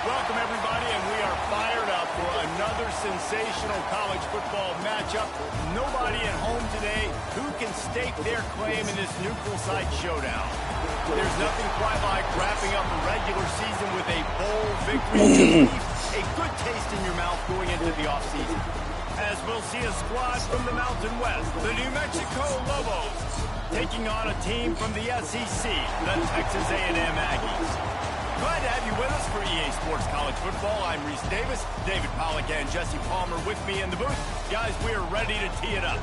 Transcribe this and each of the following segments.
Welcome, everybody, and we are fired up for another sensational college football matchup. Nobody at home today who can stake their claim in this neutral site showdown. There's nothing quite like wrapping up the regular season with a bowl victory to leave a good taste in your mouth going into the offseason. As we'll see a squad from the Mountain West, the New Mexico Lobos, taking on a team from the SEC, the Texas A&M Aggies. Glad to have you with us for EA Sports College Football. I'm Reese Davis, David Pollack and Jesse Palmer with me in the booth. Guys, we are ready to tee it up.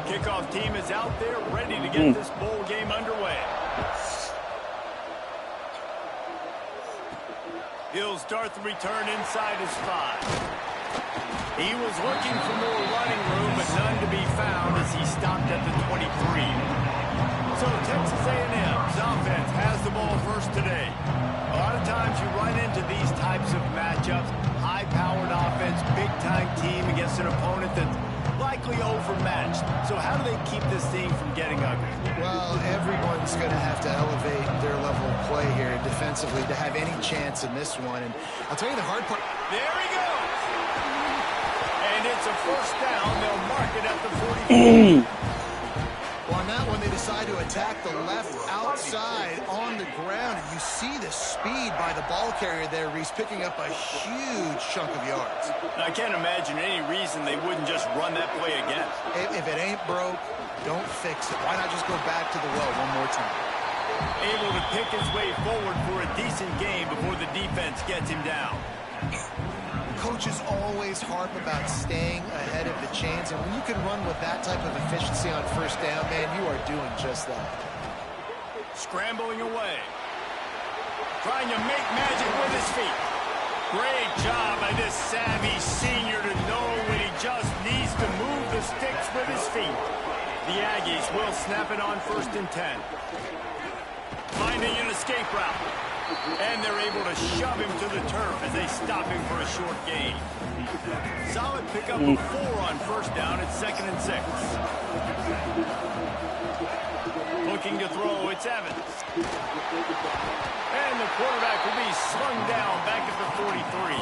Kickoff team is out there ready to get this bowl game underway. He'll start the return inside his 5. He was looking for more running room, but none to be found as he stopped at the 23. So Texas A&M's offense has the ball first today. A lot of times you run into these types of matchups, high-powered offense, big-time team against an opponent that's likely overmatched. So how do they keep this thing from getting ugly? Well, everyone's going to have to elevate their level of play here defensively to have any chance in this one. And I'll tell you the hard part. There he goes. And it's a first down. They'll mark it at the 44. Well, on that one, they decide to attack the left outside on the ground. And you see the speed by the ball carrier there, Reese, picking up a huge chunk of yards. I can't imagine any reason they wouldn't just run that play again. If it ain't broke, don't fix it. Why not just go back to the well one more time? Able to pick his way forward for a decent game before the defense gets him down. Coaches always harp about staying ahead of the chains, and when you can run with that type of efficiency on first down, man, you are doing just that. Scrambling away. Trying to make magic with his feet. Great job by this savvy senior to know when he just needs to move the sticks with his feet. The Aggies will snap it on 1st and 10. Finding an escape route. And they're able to shove him to the turf as they stop him for a short gain. Solid pickup of 4 on first down at 2nd and 6. Looking to throw, it's Evans. And the quarterback will be slung down back at the 43.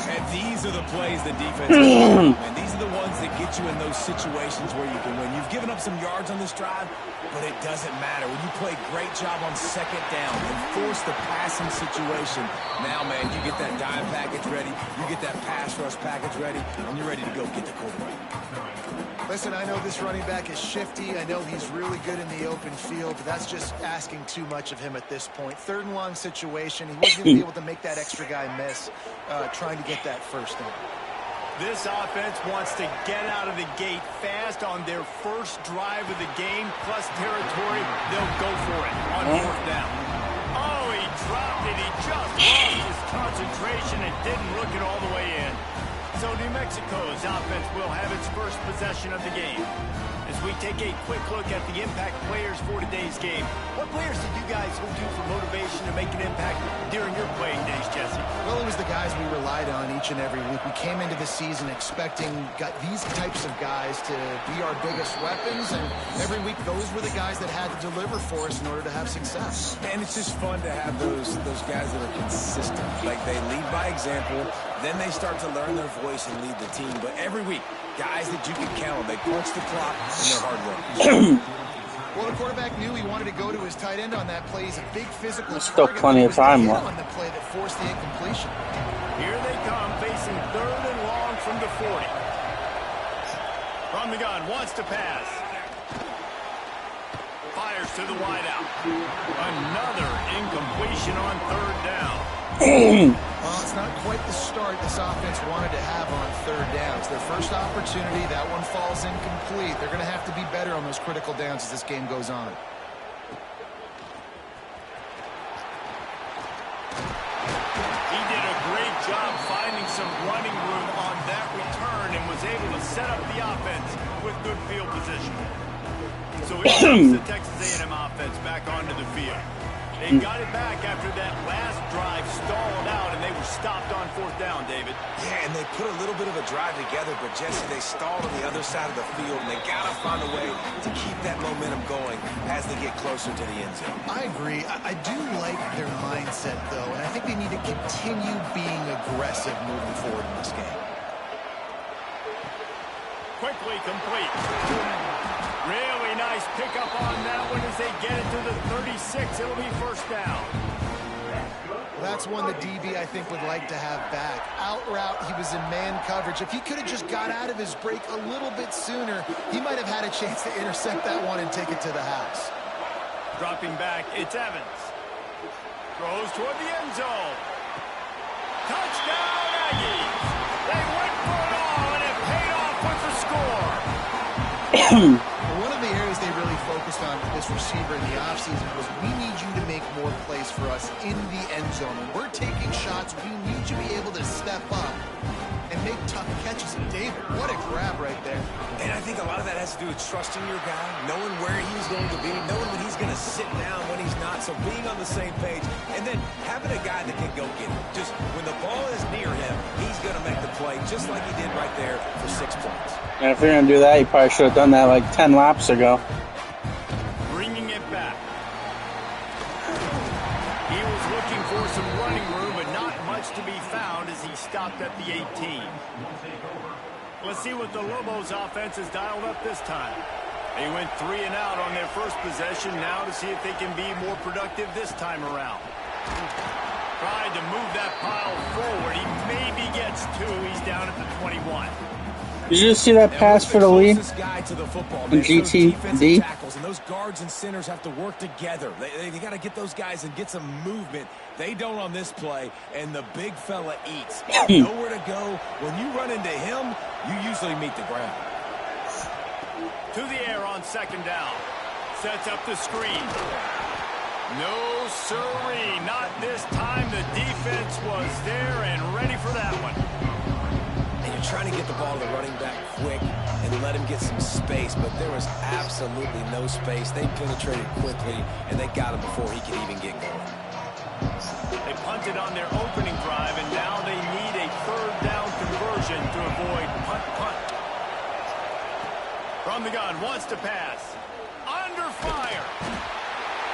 And these are the plays the defense has. And these are the ones that get you in those situations where you can win. You've given up some yards on this drive, but it doesn't matter. When you play a great job on 2nd down and force the passing situation, now, man, you get that dime package ready, you get that pass rush package ready, and you're ready to go get the quarterback. Listen, I know this running back is shifty. I know he's really good in the open field, but that's just asking too much of him at this point. 3rd and long situation. He wasn't going to be able to make that extra guy miss trying to get that first down. This offense wants to get out of the gate fast on their first drive of the game, plus territory. They'll go for it on 4th down. Oh, he dropped it. He just lost his concentration and didn't look it all the way in. So New Mexico's offense will have its first possession of the game. As we take a quick look at the impact players for today's game, what players did you guys go to for motivation to make an impact during your playing days, Jesse? Well, it was the guys we relied on each and every week. We came into the season expecting these types of guys to be our biggest weapons, and every week those were the guys that had to deliver for us in order to have success. And it's just fun to have those guys that are consistent. Like, they lead by example, then they start to learn their voice and lead the team. But every week, guys that you can count on, they punch the clock and they're hard workers. Well, the quarterback knew he wanted to go to his tight end on that play. He's a big physical There's still target. plenty of time left. On the play that forced the incompletion. Here they come, facing 3rd and long from the 40. From the gun, wants to pass. Fires to the wideout. Another incompletion on 3rd down. Well, it's not quite the start this offense wanted to have on 3rd down. It's their first opportunity. That one falls incomplete. They're going to have to be better on those critical downs as this game goes on. He did a great job finding some running room on that return and was able to set up the offense with good field position. So it brings the Texas A&M offense back onto the field. They got it back after that last drive stalled out, and they were stopped on 4th down, David. Yeah, and they put a little bit of a drive together, but, Jesse, they stalled on the other side of the field, and they got to find a way to keep that momentum going as they get closer to the end zone. I agree. I do like their mindset, though, and I think they need to continue being aggressive moving forward in this game. Quickly complete. Really nice pickup on that one as they get it to the 36. It'll be 1st down. Well, that's one the DB, I think, would like to have back. Out route, he was in man coverage. If he could have just got out of his break a little bit sooner, he might have had a chance to intercept that one and take it to the house. Dropping back, it's Evans. Throws toward the end zone. Touchdown, Aggies! They went for it all, and it paid off with the score. One of the areas they really focused on with this receiver in the offseason was we need you to make more plays for us in the end zone. When we're taking shots, we need you to be able to step up and make tough catches. And David, what a grab right there. And I think a lot of that has to do with trusting your guy, knowing where he's going to be, knowing when he's going to sit down, when he's not, so being on the same page, and then having a guy that can go get it. Just when the ball is near him, he's going to make the play, just like he did right there for 6 points. And if you're going to do that, you probably should have done that like 10 laps ago. Bringing it back. He was looking for some running room, but not much to be found as he stopped at the 18. Let's see what the Lobos offense has dialed up this time. They went 3 and out on their first possession. Now to see if they can be more productive this time around. Tried to move that pile forward. He maybe gets 2. He's down at the 21. Did you just see that pass for the lead? In GTD? And those guards and centers have to work together. They got to get those guys and get some movement. They don't on this play, and the big fella eats. Nowhere to go. When you run into him, you usually meet the ground. To the air on second down. Sets up the screen. No siree, not this time. The defense was there and ready for that one. And you're trying to get the ball to the running back quick and let him get some space, but there was absolutely no space. They penetrated quickly, and they got him before he could even get going. They punted on their opening drive, and now they need a third down conversion to avoid punt. From the gun, wants to pass. Under fire.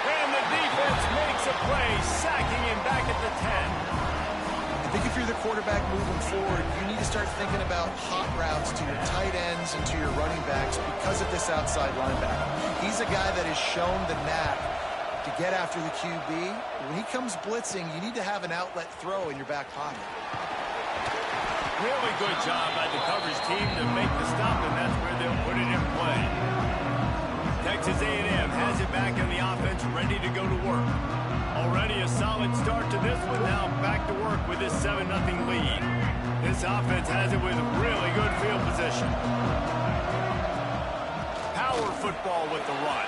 And the defense makes a play, sacking him back at the 10. I think if you're the quarterback moving forward, you need to start thinking about hot routes to your tight ends and to your running backs because of this outside linebacker. He's a guy that has shown the knack to get after the QB. When he comes blitzing, you need to have an outlet throw in your back pocket. Really good job by the coverage team to make the stop, and that's where they'll put it in play. Texas A&M has it back in the offense, ready to go to work. Already a solid start to this one. Now back to work with this 7-0 lead. This offense has it with really good field position. Power football with the run.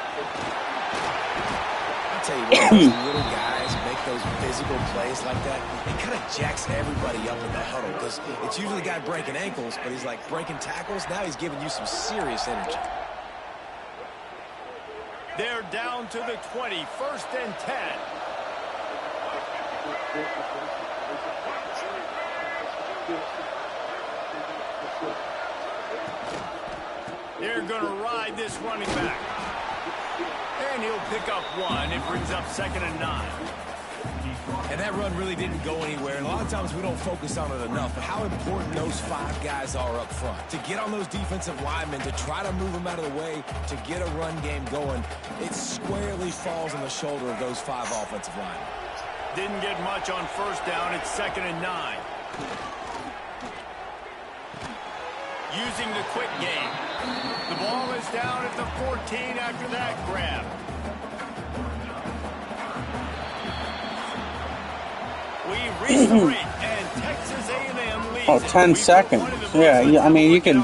I'll tell you what, those little guys make those physical plays like that. It kind of jacks everybody up in the huddle because it's usually the guy breaking ankles, but he's like breaking tackles. Now he's giving you some serious energy. They're down to the 20, 1st and 10. They're going to ride this running back. And he'll pick up 1. It brings up 2nd and 9. And that run really didn't go anywhere. And a lot of times we don't focus on it enough. But how important those 5 guys are up front. To get on those defensive linemen, to try to move them out of the way, to get a run game going, it squarely falls on the shoulder of those 5 offensive linemen. Didn't get much on 1st down. It's 2nd and 9. Using the quick game. The ball is down at the 14 after that grab. We reached the break, and Texas A&M leads. Oh, 10 seconds. Yeah, I mean, you can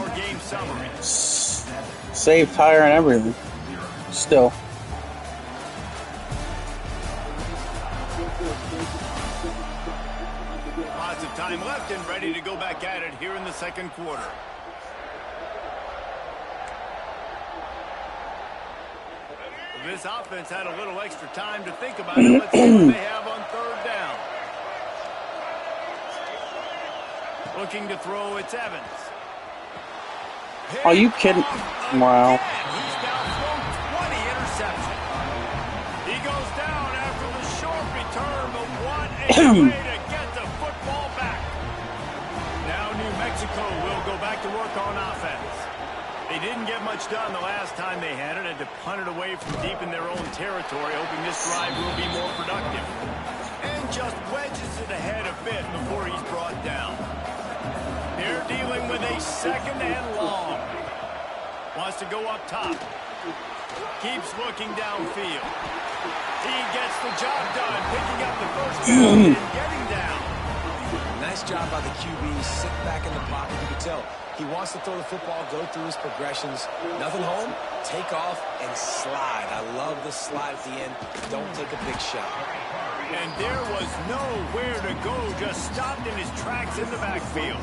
save tire and everything. Still. Lots of time left and ready to go back at it here in the 2nd quarter. This offense had a little extra time to think about it. Let's see what they have on 3rd down. Looking to throw, it's Evans. Are you kidding? Wow. He's now thrown 20 interception. He goes down after the short return, but what a way to get the football back. Now New Mexico will go back to work on offense. They didn't get much done the last time they had it. Had to punt it away from deep in their own territory, hoping this drive will be more productive. And just wedges second and long. Wants to go up top. Keeps looking downfield. He gets the job done, picking up the first down and getting down. Nice job by the QB. Sit back in the pocket. You can tell he wants to throw the football, go through his progressions. Nothing home, take off, and slide. I love the slide at the end. Don't take a big shot. And there was nowhere to go, just stopped in his tracks in the backfield.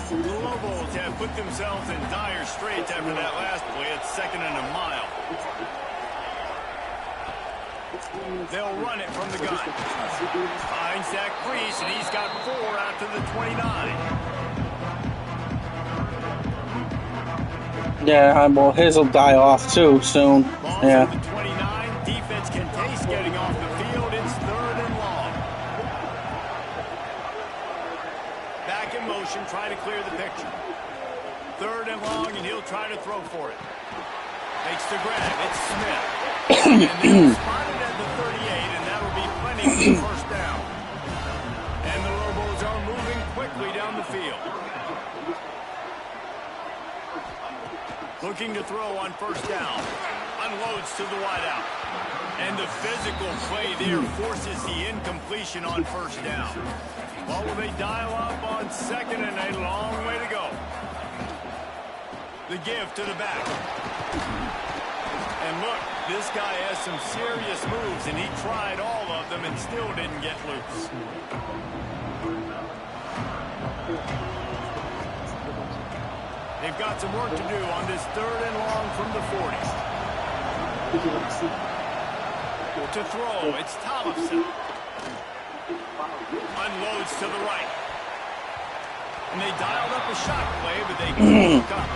The Lobos have put themselves in dire straits after that last play. It's second and a mile. They'll run it from the gun. Finds that crease, and he's got 4 out to the 29. Yeah, well, his will die off too soon. Ball Yeah. to the 29. Defense can taste getting off the field. It's third and long. Back in motion, try to clear the picture. Third and long, and he'll try to throw for it. Makes the grab. It's Smith. And they'll spot it at the 38, and that'll be plenty for the first down. And the Lobos are moving quickly down the field. Looking to throw on first down. Unloads to the wideout. And the physical play there forces the incompletion on first down. Well, will they dial up on second, and a long way to go. The give to the back. And look, this guy has some serious moves, and he tried all of them and still didn't get loose. They've got some work to do on this third and long from the 40. To throw, it's Tollefson. Unloads to the right. And they dialed up a shot play, but they couldn't look up.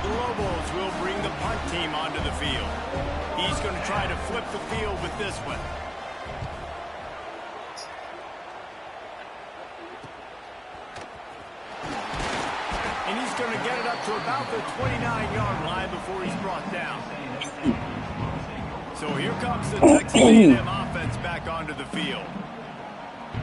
The Lobos will bring the punt team onto the field. He's going to try to flip the field with this one. And he's going to get it up to about the 29-yard line before he's brought down. So here comes the Texas A&M offense back onto the field.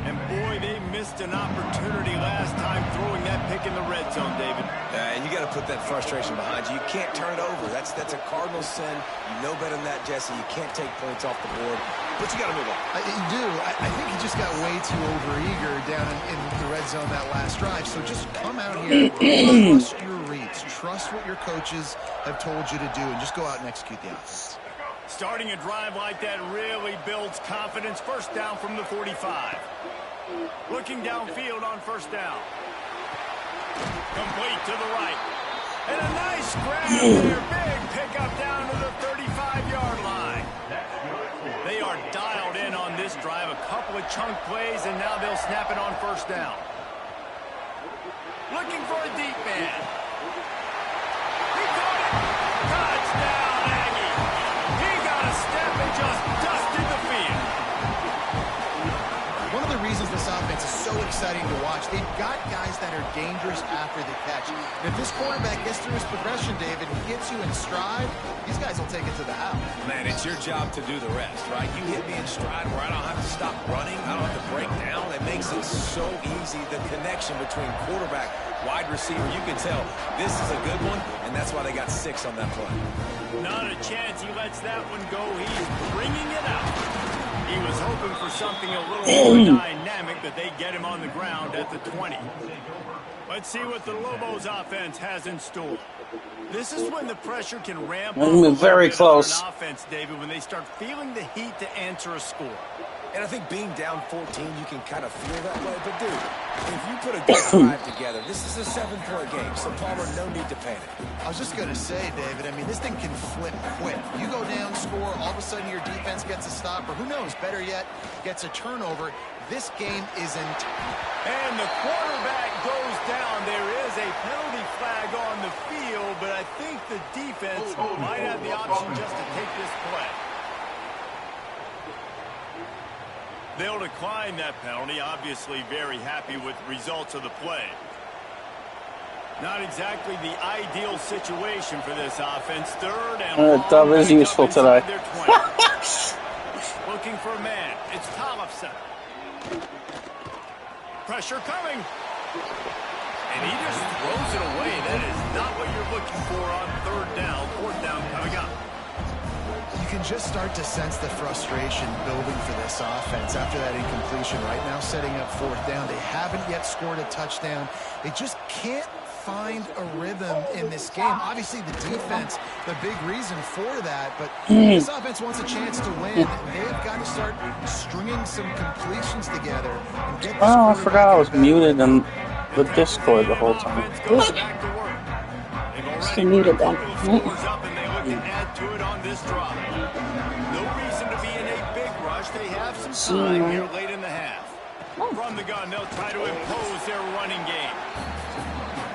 And boy, they missed an opportunity last time throwing that pick in the red zone, David. And you got to put that frustration behind you. You can't turn it over. That's a cardinal sin. You know better than that, Jesse. You can't take points off the board. But you got to move on. You do. I think he just got way too overeager down in the red zone that last drive. So just come out here, trust your reads, trust what your coaches have told you to do, and just go out and execute the offense. Starting a drive like that really builds confidence. First down from the 45. Looking downfield on first down. Complete to the right. And a nice grab there. Big pickup down to the 35-yard line. They are dialed in on this drive. A couple of chunk plays, and now they'll snap it on first down. Looking for a deep man. He caught it. Touchdown, Aggie. He got a step and just dusted the field. One of the reasons this offense is so exciting to watch, they've got guys that are dangerous after the catch. And if this quarterback gets through his progression, David, he gets you in stride, these guys will take it to the house. Man, it's your job to do the rest, right? You hit me in stride where I don't have to stop running. I don't have to break down. It makes it so easy, the connection between quarterback, wide receiver. You can tell this is a good one, and that's why they got 6 on that play. Not a chance he lets that one go. He's bringing it out. He was hoping for something a little more dynamic, but they get him on the ground at the 20. Let's see what the Lobos offense has in store. This is when the pressure can ramp up very close on an offense, David, when they start feeling the heat to answer a score. And I think being down 14, you can kind of feel that way. But, dude, if you put a good drive together, this is a 7-point game. So, Palmer, no need to panic. I was just going to say, David, I mean, this thing can flip quick. You go down, score, all of a sudden your defense gets a stop, or who knows, better yet, gets a turnover. This game isn't. And the quarterback goes down. There is a penalty flag on the field, but I think the defense might have the option just to take this play. They'll decline that penalty. Obviously very happy with the results of the play. Not exactly the ideal situation for this offense. Third and Dub is useful today. Looking for a man. It's Tollefson. Pressure coming. And he just throws it away. That is not what you're looking for on third down. Fourth down coming up. You can just start to sense the frustration building for this offense after that incompletion. Right now setting up fourth down. They haven't yet scored a touchdown. They just can't find a rhythm in this game. Obviously the defense, the big reason for that, but this offense wants a chance to win. They've got to start stringing some completions together and get this. Oh, I forgot I was muted in the Discord the whole time. She muted them. No reason to be in a big rush. They have some time here late in the half. From the gun, they'll try to impose their running game.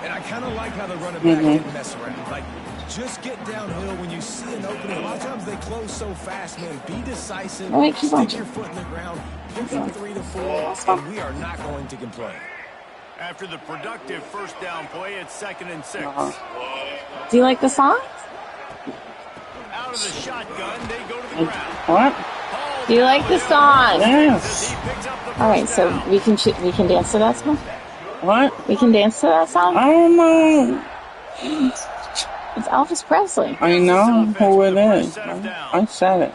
And I kind of like how the running back didn't mess around. Like, just get downhill when you see an opening. A lot of times they close so fast, man. Be decisive. Stick your foot in the ground. Pick up 3 to 4, and we are not going to complain. After the productive first down play, it's 2nd and 6. Do you like the song? Out of the shotgun, they go to the ground. What? Do you like the song? Yes. All right, so we can dance to that song. What? We can dance to that song. I don't know. It's Elvis Presley. I know who it is. I said it.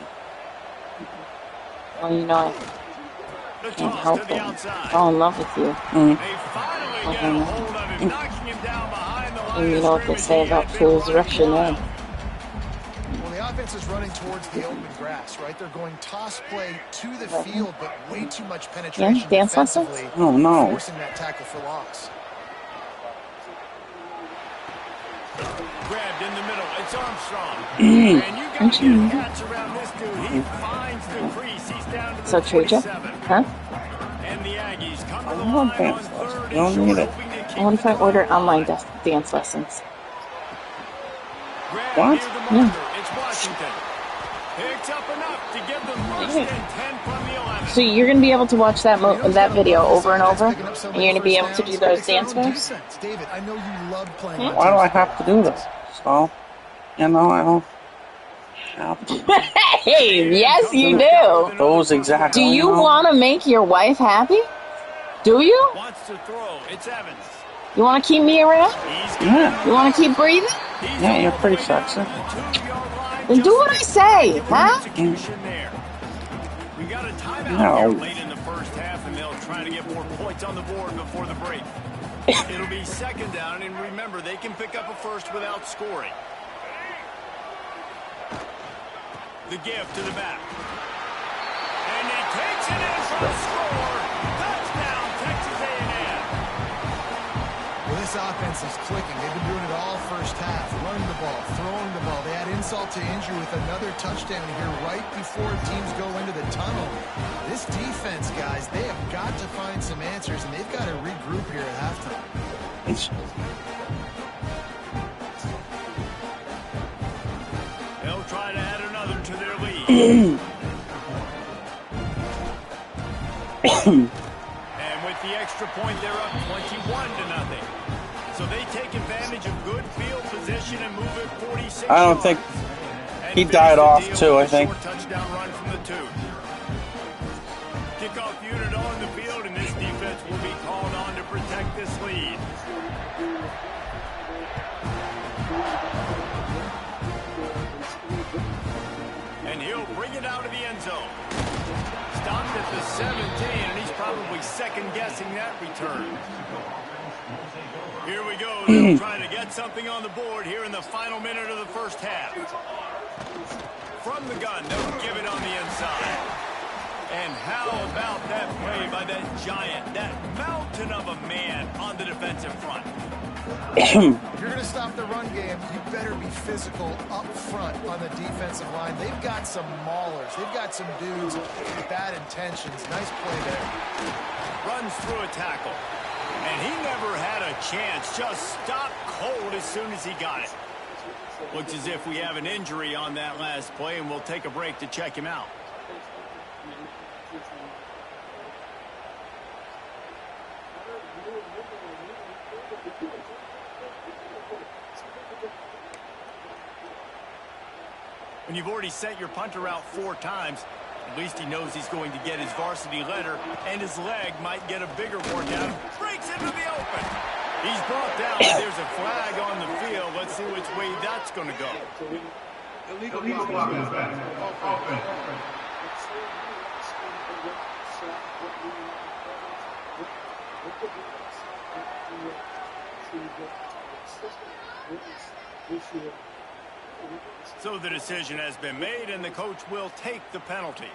Well, you know I can't help it. Fall in love with you. And you know what they say about fools rushing in. Well, the offense is running towards the open grass, right? They're going toss play to the field, but way too much penetration. Yeah, dance lessons? Oh, no. Forcing that tackle for loss. Grabbed in the middle. It's Armstrong. And you got to get a catch around this dude. He finds the crease. He's down to the So true, Jeff? 47. Huh? And the Aggies come to I the want line on dance lessons. 3rd Don't and need short, it. hoping to keep I wonder if I it order alive. online dance lessons. Grab What? near the marker. It's Washington. Picks up enough to give them 1st and 10 from the 11. So you're going to be able to watch that video over and over, and you're going to be able to do those dance moves? David, I know you love playing. Yeah. Why do I have to do this? So, you know, I don't have to. Hey, yes you do. Those exactly. Do you want to make your wife happy? Do you? Wants to throw. It's Evans. You want to keep me around? Yeah. You want to keep breathing? Yeah, you're pretty sexy. Then do what I say, huh? We got a timeout No. here late in the first half, and they'll try to get more points on the board before the break. It'll be 2nd down, and remember, they can pick up a first without scoring. The give to the back. And he takes it in for a score. Touchdown, Texas A&M. Well, this offense is clicking. They've been doing it all first half. Running the ball, throwing the ball. They add insult to injury with another touchdown here right before teams go into the tunnel. This defense, guys, they have got to find some answers, and they've got to regroup here at halftime. They'll try to add another to their lead. And with the extra point, they're up 21-0. So they take advantage of good field position and move it 46 I don't think yards. he died off too, I think. Short touchdown run from the 2. Kickoff unit on the field, and this defense will be called on to protect this lead. And he'll bring it out of the end zone. Stopped at the 17, and he's probably second-guessing that return. Here we go. They'll try to get something on the board here in the final minute of the first half. From the gun, they'll give it on the inside. And how about that play by that giant, that mountain of a man on the defensive front? If you're going to stop the run game, you better be physical up front on the defensive line. They've got some maulers. They've got some dudes with bad intentions. Nice play there. Runs through a tackle. And he never had a chance. Just stopped cold as soon as he got it. Looks as if we have an injury on that last play, and we'll take a break to check him out. When you've already sent your punter out 4 times, at least he knows he's going to get his varsity letter, and his leg might get a bigger workout. Breaks into the open. He's brought down, but there's a flag on the field. Let's see which way that's going to go. Illegal block offense. So the decision has been made, and the coach will take the penalty.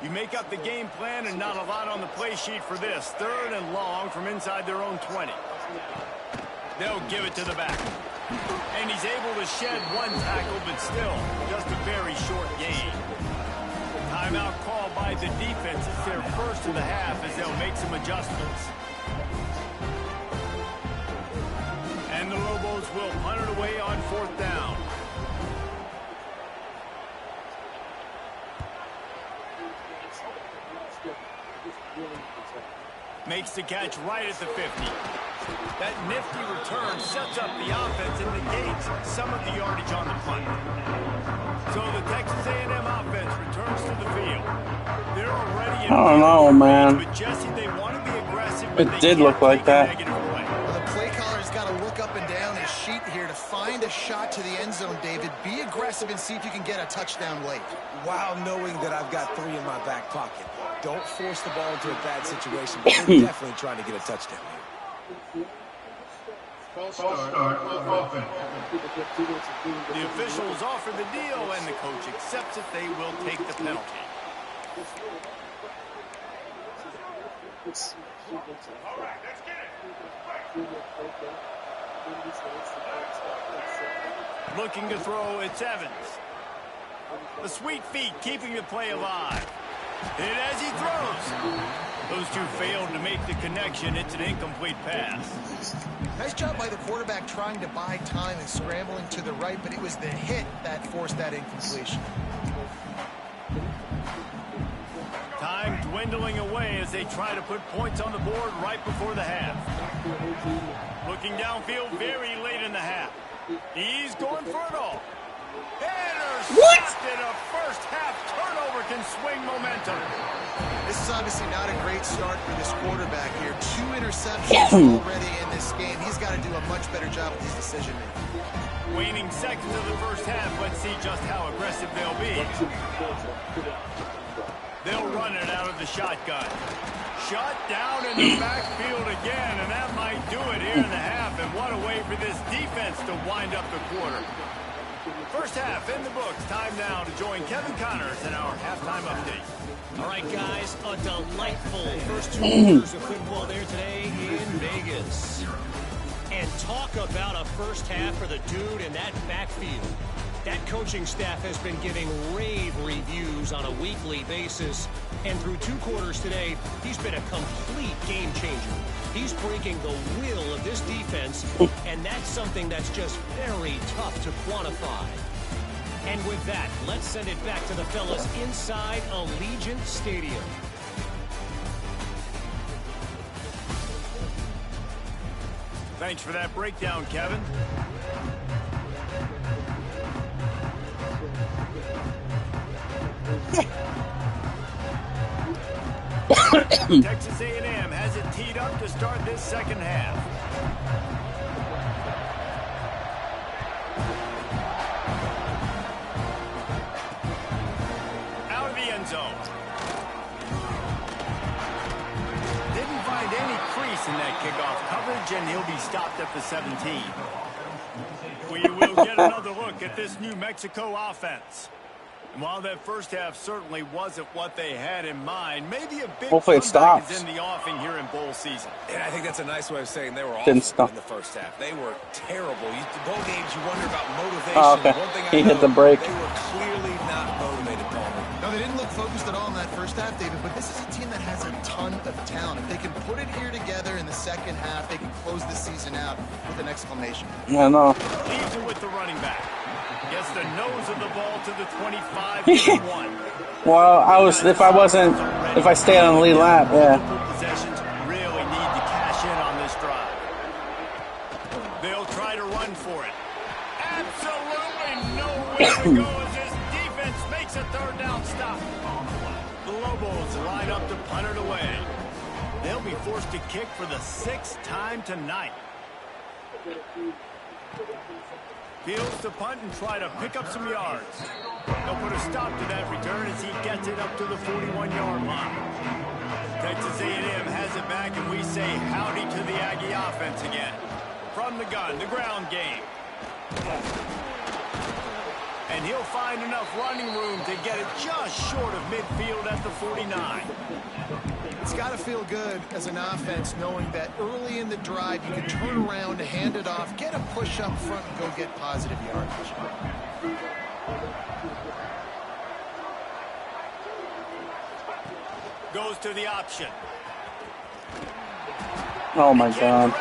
You make up the game plan, and not a lot on the play sheet for this. 3rd and long from inside their own 20. They'll give it to the back. And he's able to shed one tackle, but still, just a very short gain. Timeout called by the defense. It's their first of the half as they'll make some adjustments. And the Lobos will punt it away on 4th down. Makes the catch right at the 50. That nifty return sets up the offense and negates some of the yardage on the punt. So the Texas A&M offense returns to the field. They're already in. I don't know, man. But Jesse, they want to be aggressive. It did look like that. Well, the play caller's got to look up and down his sheet here to find a shot to the end zone, David. Be aggressive and see if you can get a touchdown late. While knowing that I've got 3 in my back pocket. Don't force the ball into a bad situation, but we're definitely trying to get a touchdown here. False start. Offense. The officials offer the deal, and the coach accepts it. They will take the penalty. All right, let's get it. Looking to throw, it's Evans. The sweet feet keeping the play alive. Hit as he throws. Those two failed to make the connection. It's an incomplete pass. Nice job by the quarterback trying to buy time and scrambling to the right, but it was the hit that forced that incompletion. Time dwindling away as they try to put points on the board right before the half. Looking downfield very late in the half. He's going for it all. Intercepted. A first half turnover can swing momentum. This is obviously not a great start for this quarterback here. 2 interceptions already in this game. He's got to do a much better job with his decision making. Waning seconds of the first half. Let's see just how aggressive they'll be. They'll run it out of the shotgun. Shut down in the backfield again, and that might do it here in the half. And what a way for this defense to wind up the quarter. First half in the books. Time now to join Kevin Connors in our halftime update. All right, guys, a delightful first 2 quarters of football there today in Vegas. And talk about a first half for the dude in that backfield. That coaching staff has been giving rave reviews on a weekly basis. And through 2 quarters today, he's been a complete game changer. He's breaking the will of this defense, and that's something that's just very tough to quantify. And with that, let's send it back to the fellas inside Allegiant Stadium. Thanks for that breakdown, Kevin. Texas A&M has it teed up to start this second half. Out of the end zone. Didn't find any crease in that kickoff coverage, and he'll be stopped at the 17. We will get another look at this New Mexico offense. And while that first half certainly wasn't what they had in mind, maybe a big comeback is in the offing here in bowl season. And I think that's a nice way of saying they were awful in the first half. They were terrible. Bowl games, you wonder about motivation. Oh, okay. One thing He hit the break. They were clearly not motivated, Palmer. No, they didn't look focused at all in that first half, David, but this is a team that has a ton of talent. If they can put it here together in the second half, they can close the season out with an exclamation. I know. Leaves it with the running back. Gets the nose of the ball to the 25 1. Well, if I stayed on the lead lap, yeah. Possessions really need to cash in on this drive. They'll try to run for it. Absolutely nowhere to go as this defense makes a 3rd down stop. The Lobos line up to punt it away. They'll be forced to kick for the 6th time tonight. Fields to punt and try to pick up some yards. They'll put a stop to that return as he gets it up to the 41-yard line. Texas A&M has it back, and we say howdy to the Aggie offense again. From the gun, the ground game. And he'll find enough running room to get it just short of midfield at the 49. It's got to feel good as an offense knowing that early in the drive you can turn around, hand it off, get a push up front, and go get positive yardage. Goes to the option. Oh my God.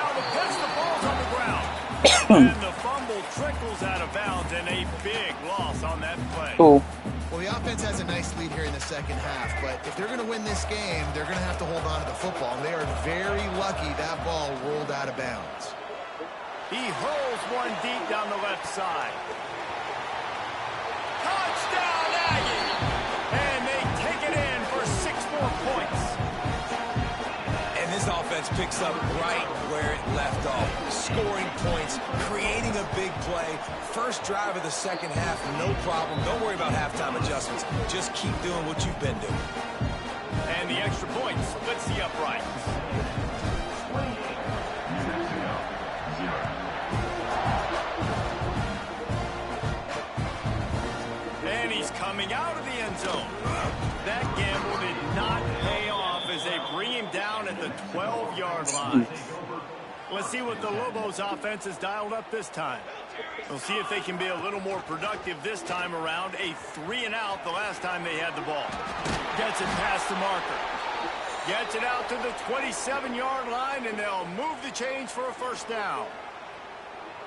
And the fumble trickles out of bounds, and a big loss on that play. Cool. Well, the offense has a nice lead here in the second half, but if they're going to win this game, they're going to have to hold on to the football. And they are very lucky that ball rolled out of bounds. He hurls one deep down the left side. Touchdown, Aggie! And they take it in for 6 more points. And this offense picks up right where it left off. Scoring points, creating a big play. First drive of the second half, no problem. Don't worry about halftime adjustments. Just keep doing what you've been doing. And the extra point splits the uprights. And he's coming out of the end zone. That gamble did not pay off as they bring him down at the 12-yard line. Let's see what the Lobos offense has dialed up this time. We'll see if they can be a little more productive this time around. A 3-and-out the last time they had the ball. Gets it past the marker. Gets it out to the 27-yard line, and they'll move the chains for a first down.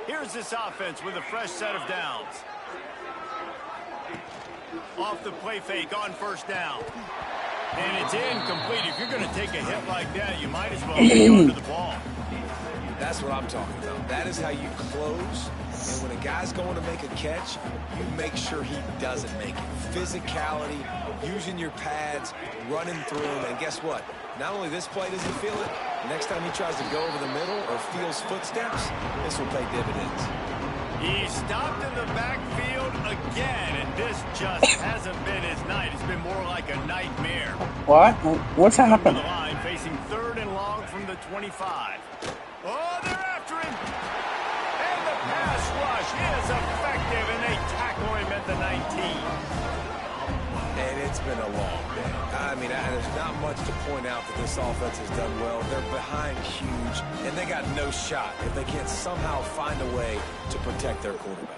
Here's this offense with a fresh set of downs. Off the play fake on first down. And it's incomplete. If you're going to take a hit like that, you might as well hang on to the ball. That's what I'm talking about. That is how you close. And when a guy's going to make a catch, you make sure he doesn't make it. Physicality, using your pads, running through him. And guess what? Not only this play does he feel it, next time he tries to go over the middle or feels footsteps, this will pay dividends. He stopped in the backfield again, and this just hasn't been his night. It's been more like a nightmare. What? What's happened? The line facing 3rd and long from the 25. Oh, they're after him. And the pass rush is effective, and they tackle him at the 19. And it's been a long day. I mean, there's not much to point out that this offense has done well. They're behind huge, and they got no shot if they can't somehow find a way to protect their quarterback.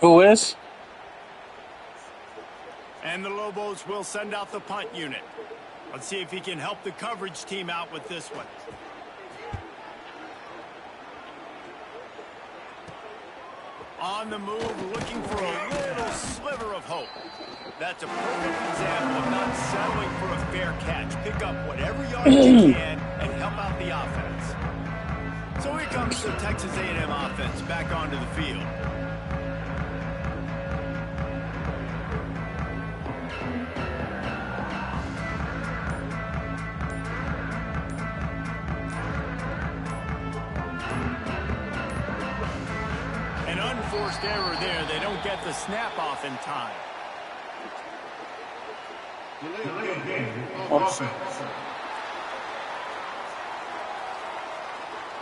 Who is? And the Lobos will send out the punt unit. Let's see if he can help the coverage team out with this one. On the move, looking for a little sliver of hope. That's a perfect example of not settling for a fair catch. Pick up whatever yardage you can and help out the offense. So here comes the Texas A&M offense back onto the field. An unforced error there. They don't get the snap off in time.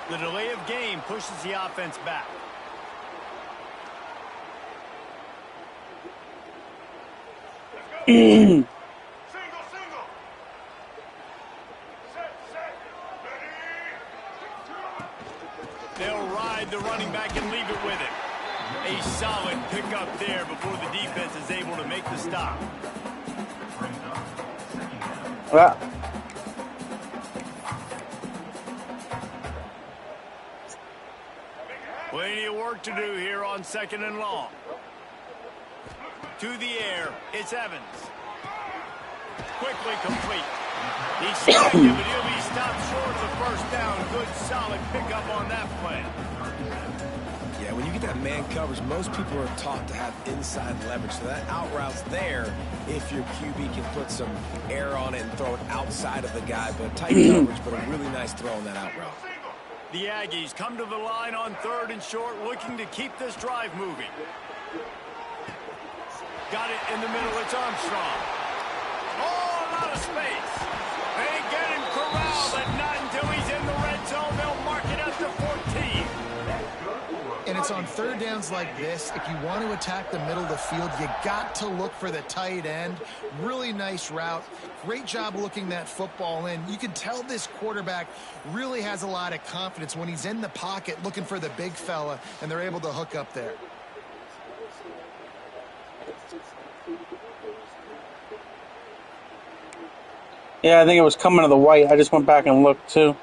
The delay of game pushes the offense back. Single. They'll ride the running back and leave it with him. A solid pickup there before the defense is able to make the stop. Well, Plenty of work to do here on 2nd and long. To the air, it's Evans. Quickly complete. He's effective, but he'll be stopped short of the first down. Good, solid pickup on that play. Yeah, when you get that man coverage, most people are taught to have inside leverage. So that out route's there if your QB can put some air on it and throw it outside of the guy. But tight coverage, but a really nice throw on that out route. The Aggies come to the line on 3rd and short, looking to keep this drive moving. Got it in the middle. It's Armstrong. Oh, a lot of space. They get him corralled, but not until he's in the red zone. They'll mark it up to 14. And it's on 3rd downs like this. If you want to attack the middle of the field, you got to look for the tight end. Really nice route. Great job looking that football in. You can tell this quarterback really has a lot of confidence when he's in the pocket looking for the big fella, and they're able to hook up there. Yeah, I think it was coming to the white. I just went back and looked, too.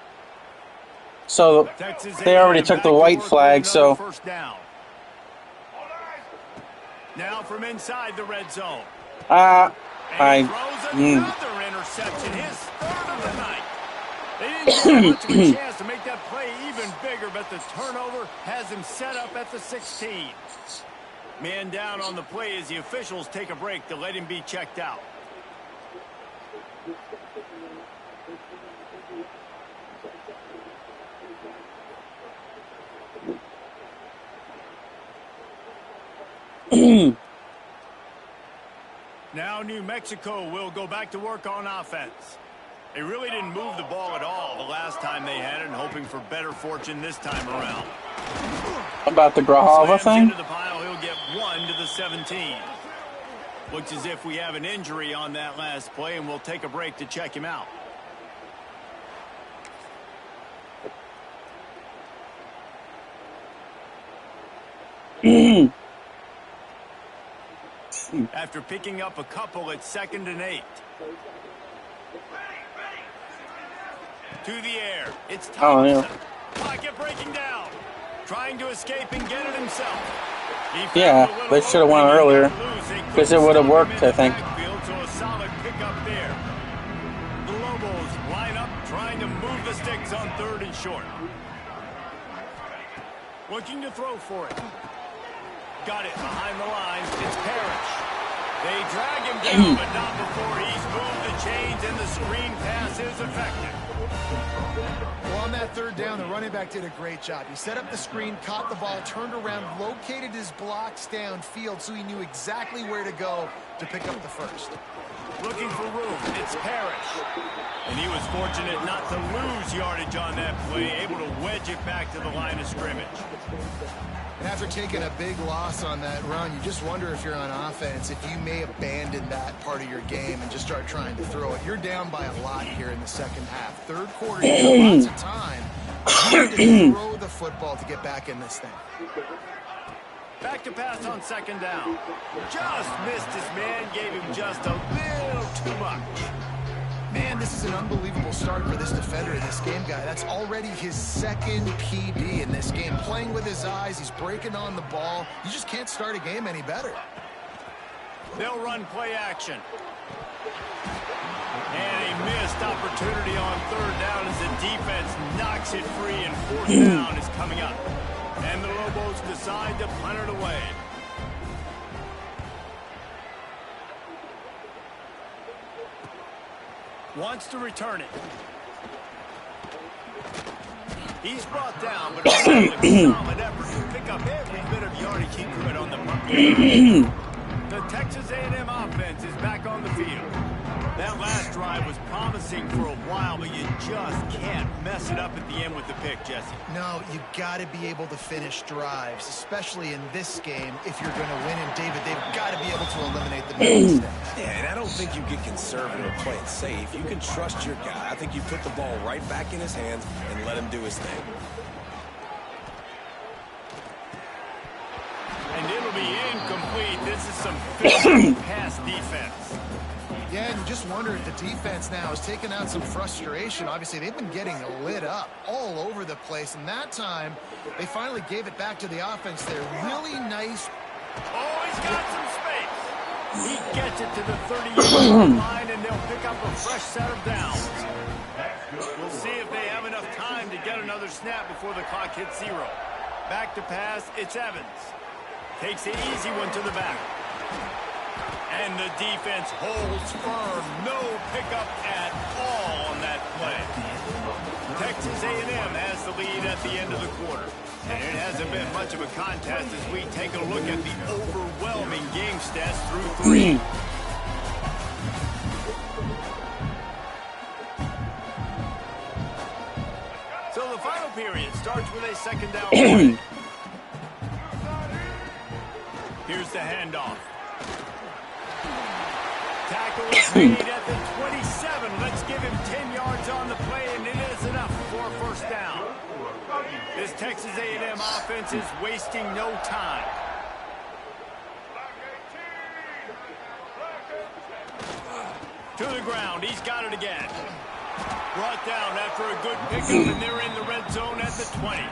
So they already took the white flag, so... First down. Now from inside the red zone. Mm. Another interception, his 3rd of the night. They didn't get much of a chance to make that play even bigger, but the turnover has him set up at the 16. Man down on the play as the officials take a break to let him be checked out. Now New Mexico will go back to work on offense. They really didn't move the ball at all the last time they had it, and hoping for better fortune this time around. About the Grahava thing? Into the pile, he'll get 1 to the 17. Looks as if we have an injury on that last play, and we'll take a break to check him out. After picking up a couple at 2nd and 8. To the air. It's Thompson. Oh, yeah. Pocket breaking down. Trying to escape and get it himself. Yeah, they should have won earlier. Because it would have worked, I think. So a solid pickup there. The Lobos line up, trying to move the sticks on 3rd and short. Looking to throw for it. Got it behind the lines. It's Parrish. They drag him down, but not before he's moved the chains, and the screen pass is effective. Well, on that 3rd down, the running back did a great job. He set up the screen, caught the ball, turned around, located his blocks downfield, so he knew exactly where to go to pick up the first. Looking for room. It's Parrish. And he was fortunate not to lose yardage on that play, able to wedge it back to the line of scrimmage. And after taking a big loss on that run, you just wonder if you're on offense, if you may abandon that part of your game and just start trying to throw it. You're down by a lot here in the 2nd half. 3rd quarter, you have lots of time. You need to throw the football to get back in this thing. Back to pass on 2nd down. Just missed his man, gave him just a little too much. Man, this is an unbelievable start for this defender in this game, guy. That's already his 2nd PB in this game. Playing with his eyes, he's breaking on the ball. You just can't start a game any better. They'll run play action. And a missed opportunity on 3rd down as the defense knocks it free, and 4th down is coming up. And the Lobos decide to punt it away. Wants to return it. He's brought down, but a solid effort to pick up every bit of yardage he could on the punt. The Texas A&M offense is back on the field. That last drive was promising for a while, but you just can't mess it up at the end with the pick, Jesse. No, you got to be able to finish drives, especially in this game. If you're going to win, and David, they've got to be able to eliminate the mistakes. Yeah, and I don't think you get conservative or play it safe. You can trust your guy. I think you put the ball right back in his hands and let him do his thing. And it'll be incomplete. This is some physical pass defense. Yeah, and you just wonder if the defense now is taking out some frustration. Obviously, they've been getting lit up all over the place, and that time, they finally gave it back to the offense there. Really nice. Oh, he's got some space. He gets it to the 38-yard line, and they'll pick up a fresh set of downs. We'll see if they have enough time to get another snap before the clock hits 0. Back to pass, it's Evans. Takes the easy one to the back. And the defense holds firm. No pickup at all on that play. Texas A&M has the lead at the end of the quarter. And it hasn't been much of a contest as we take a look at the overwhelming game stats through 3. So the final period starts with a second down play. Here's the handoff. Tackle is made at the 27. Let's give him 10 yards on the play, and it is enough for a first down. This Texas A&M offense is wasting no time. To the ground. He's got it again. Brought down after a good pickup, and they're in the red zone at the 20.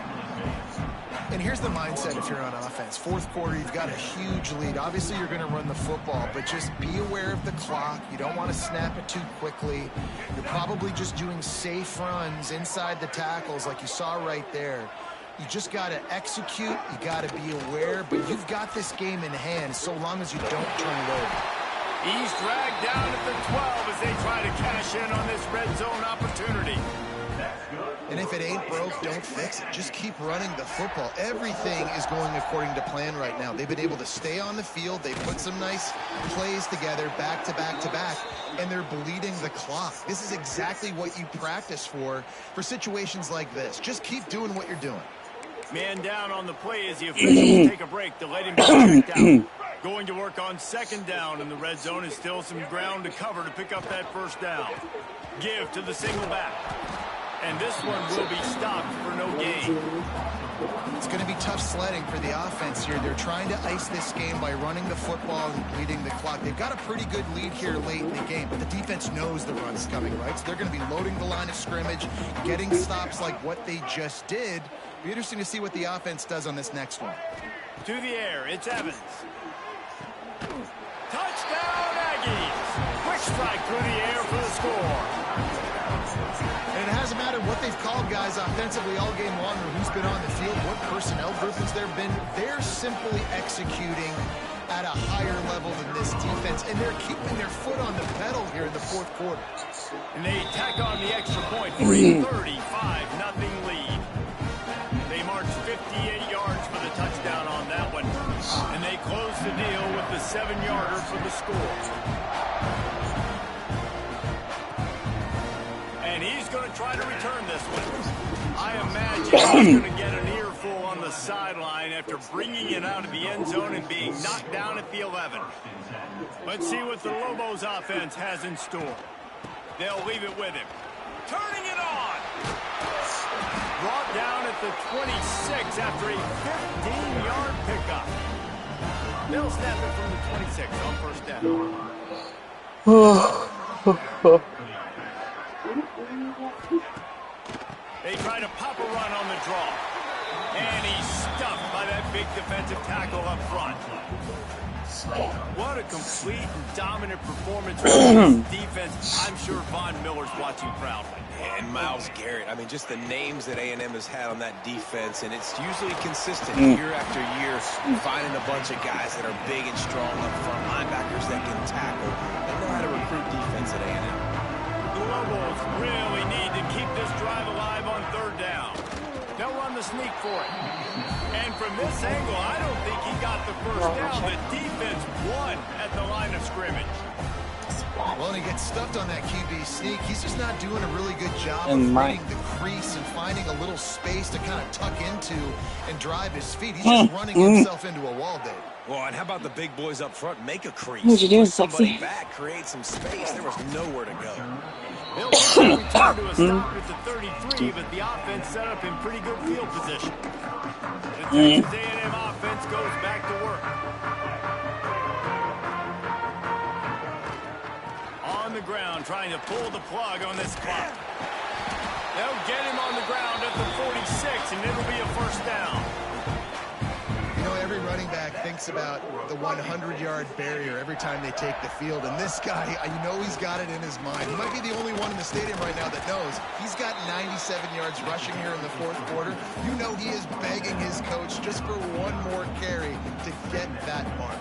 And here's the mindset if you're on offense. Fourth quarter, you've got a huge lead. Obviously, you're going to run the football, but just be aware of the clock. You don't want to snap it too quickly. You're probably just doing safe runs inside the tackles like you saw right there. You just got to execute. You got to be aware, but you've got this game in hand so long as you don't turn it over. He's dragged down at the 12 as they try to cash in on this red zone opportunity. And if it ain't broke, don't fix it. Just keep running the football. Everything is going according to plan right now. They've been able to stay on the field. They put some nice plays together, back to back to back, and they're bleeding the clock. This is exactly what you practice for situations like this. Just keep doing what you're doing. Man down on the play as the officials take a break to let him get checked out. Going to work on second down in the red zone is still some ground to cover to pick up that first down. Give to the single back. And this one will be stopped for no gain. It's going to be tough sledding for the offense here. They're trying to ice this game by running the football and bleeding the clock. They've got a pretty good lead here late in the game, but the defense knows the run is coming, right? So they're going to be loading the line of scrimmage, getting stops like what they just did. Be interesting to see what the offense does on this next one. To the air, it's Evans. Touchdown, Aggies! Quick strike through the air for the score. And it hasn't mattered what they've called guys offensively all game long or who's been on the field, what personnel groupings there have been. They're simply executing at a higher level than this defense, and they're keeping their foot on the pedal here in the fourth quarter. And they tack on the extra point for a 35-0 lead. They marched 58 yards for the touchdown on that one, and they close the deal with the 7-yarder for the score. And he's going to try to return this one. I imagine he's going to get an earful on the sideline after bringing it out of the end zone and being knocked down at the 11. Let's see what the Lobos offense has in store. They'll leave it with him. Turning it on. Brought down at the 26 after a 15-yard pickup. They'll snap it from the 26 on first down. They try to pop a run on the draw. And he's stuffed by that big defensive tackle up front. What a complete and dominant performance from this defense. I'm sure Von Miller's watching proudly. And Myles Garrett, I mean, just the names that A&M has had on that defense, and it's usually consistent year after year, finding a bunch of guys that are big and strong up front, linebackers that can tackle. They know how to recruit defense at A&M. The Lobos really need to keep this drive alive on third down. They'll run the sneak for it. And from this angle, I don't think he got the first down. The defense won at the line of scrimmage. Well, and he gets stuffed on that QB sneak. He's just not doing a really good job of finding the crease and finding a little space to kind of tuck into and drive his feet. He's just running himself into a wall, Dave. Well, and how about the big boys up front? Make a crease. What'd you do, Put somebody sexy? back, create some space. There was nowhere to go. They'll return to a stop at the 33, but the offense set up in pretty good field position. The Texas A&M offense goes back to work. On the ground, trying to pull the plug on this clock. They'll get him on the ground at the 46, and it'll be a first down. You know, every running back thinks about the 100-yard barrier every time they take the field. And this guy, you know he's got it in his mind. He might be the only one in the stadium right now that knows he's got 97 yards rushing here in the fourth quarter. You know he is begging his coach just for one more carry to get that mark.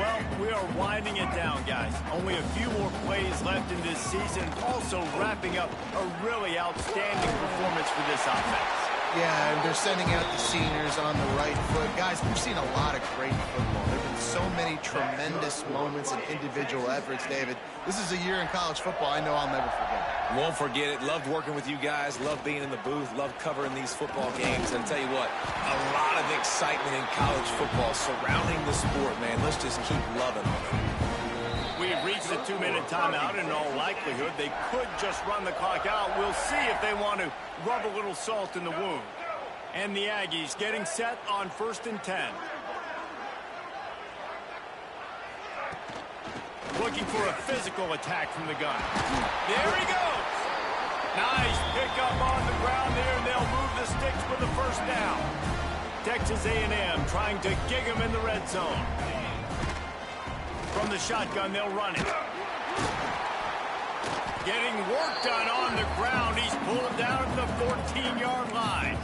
Well, we are winding it down, guys. Only a few more plays left in this season. Also wrapping up a really outstanding performance for this offense. Yeah, and they're sending out the seniors on the right foot. Guys, we've seen a lot of great football. There have been so many tremendous moments and individual efforts, David. This is a year in college football I know I'll never forget. Won't forget it. Loved working with you guys. Loved being in the booth. Loved covering these football games. And I'll tell you what, a lot of excitement in college football surrounding the sport, man. Let's just keep loving on it. We've reached the 2-minute timeout. In all likelihood, they could just run the clock out. We'll see if they want to rub a little salt in the wound. And the Aggies getting set on 1st and 10. Looking for a physical attack from the gun. There he goes. Nice pickup on the ground there, and they'll move the sticks for the first down. Texas A&M trying to gig him in the red zone. From the shotgun, they'll run it. Getting work done on the ground. He's pulled down at the 14-yard line.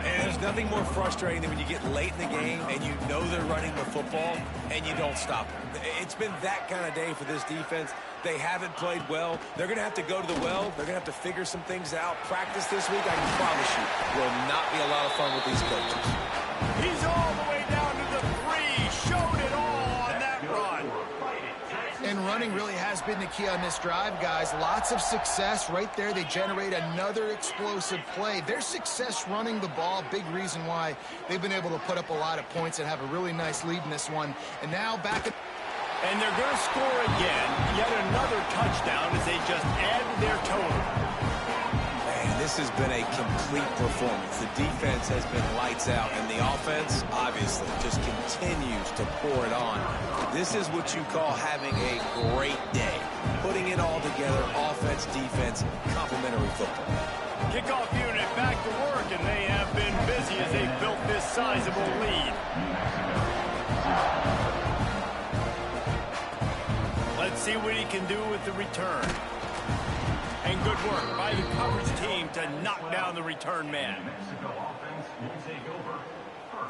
And there's nothing more frustrating than when you get late in the game and you know they're running the football and you don't stop them. It's been that kind of day for this defense. They haven't played well. They're going to have to go to the well. They're going to have to figure some things out. Practice this week, I can promise you, will not be a lot of fun with these coaches. He's all the way down to the 3. Showed it all on that run. And running really has been the key on this drive, guys. Lots of success right there. They generate another explosive play. Their success running the ball, big reason why they've been able to put up a lot of points and have a really nice lead in this one. And now back at... And they're going to score again. Yet another touchdown as they just add to their total. Man, this has been a complete performance. The defense has been lights out, and the offense, obviously, just continues to pour it on. This is what you call having a great day. Putting it all together, offense, defense, complementary football. Kickoff unit back to work, and they have been busy as they built this sizable lead. Let's see what he can do with the return. And good work by the coverage team to knock down the return man.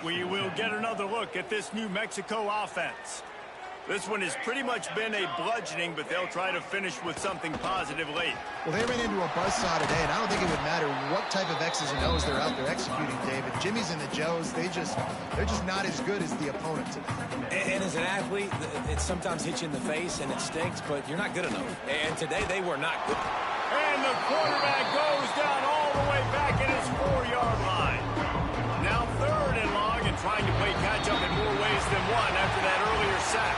We will get another look at this New Mexico offense. This one has pretty much been a bludgeoning, but they'll try to finish with something positive late. Well, they ran into a buzzsaw today, and I don't think it would matter what type of X's and O's they're out there executing, David. Jimmy's and the Joes, they're just not as good as the opponent today. And as an athlete, it sometimes hits you in the face and it stinks, but you're not good enough. And today they were not good. And the quarterback goes down all the way back at his 4-yard line. Now 3rd and long, and trying to play catch-up in more ways than one after that earlier sack.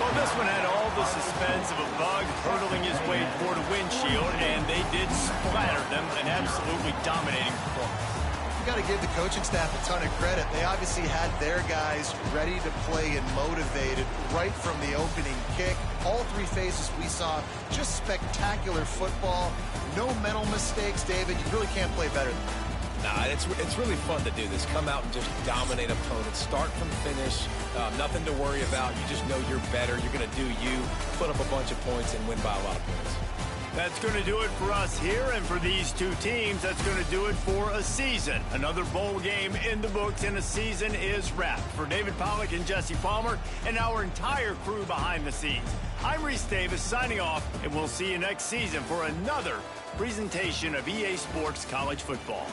Well, this one had all the suspense of a bug hurtling his way toward a windshield, and they did splatter them, an absolutely dominating performance. You got to give the coaching staff a ton of credit. They obviously had their guys ready to play and motivated right from the opening kick. All 3 phases we saw, just spectacular football. No mental mistakes, David. You really can't play better than that. Nah, it's really fun to do this. Come out and just dominate opponents. Start from finish. Nothing to worry about. You just know you're better. You're going to do you. Put up a bunch of points and win by a lot of points. That's going to do it for us here, and for these two teams, that's going to do it for a season. Another bowl game in the books, and a season is wrapped. For David Pollack and Jesse Palmer, and our entire crew behind the scenes, I'm Reese Davis signing off, and we'll see you next season for another presentation of EA Sports College Football.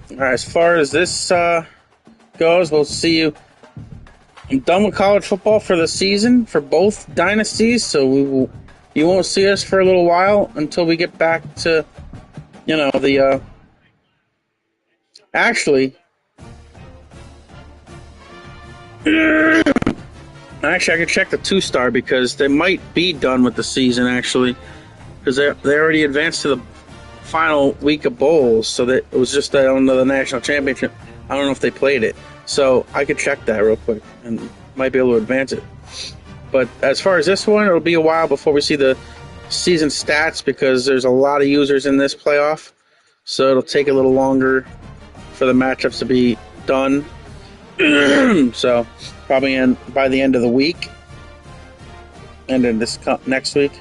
All right, as far as this goes, we'll see you. I'm done with college football for the season for both dynasties, so you won't see us for a little while until we get back to, the actually, I could check the 2-star because they might be done with the season actually, because they already advanced to the final week of bowls, so that it was just on the national championship. I don't know if they played it, so I could check that real quick and might be able to advance it. But as far as this one, it'll be a while before we see the season stats because there's a lot of users in this playoff, so it'll take a little longer for the matchups to be done. So probably by the end of the week, and then this next week.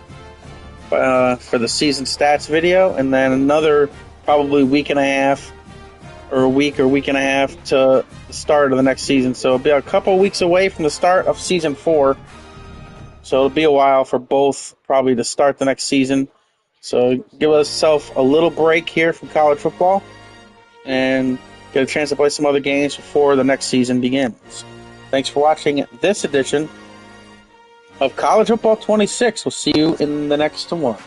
For the season stats video, and then another probably week and a half to the start of the next season. So it'll be a couple weeks away from the start of season 4. So it'll be a while for both probably to start the next season. So give yourself a little break here from college football and get a chance to play some other games before the next season begins. Thanks for watching this edition of College Football 26. We'll see you in the next one.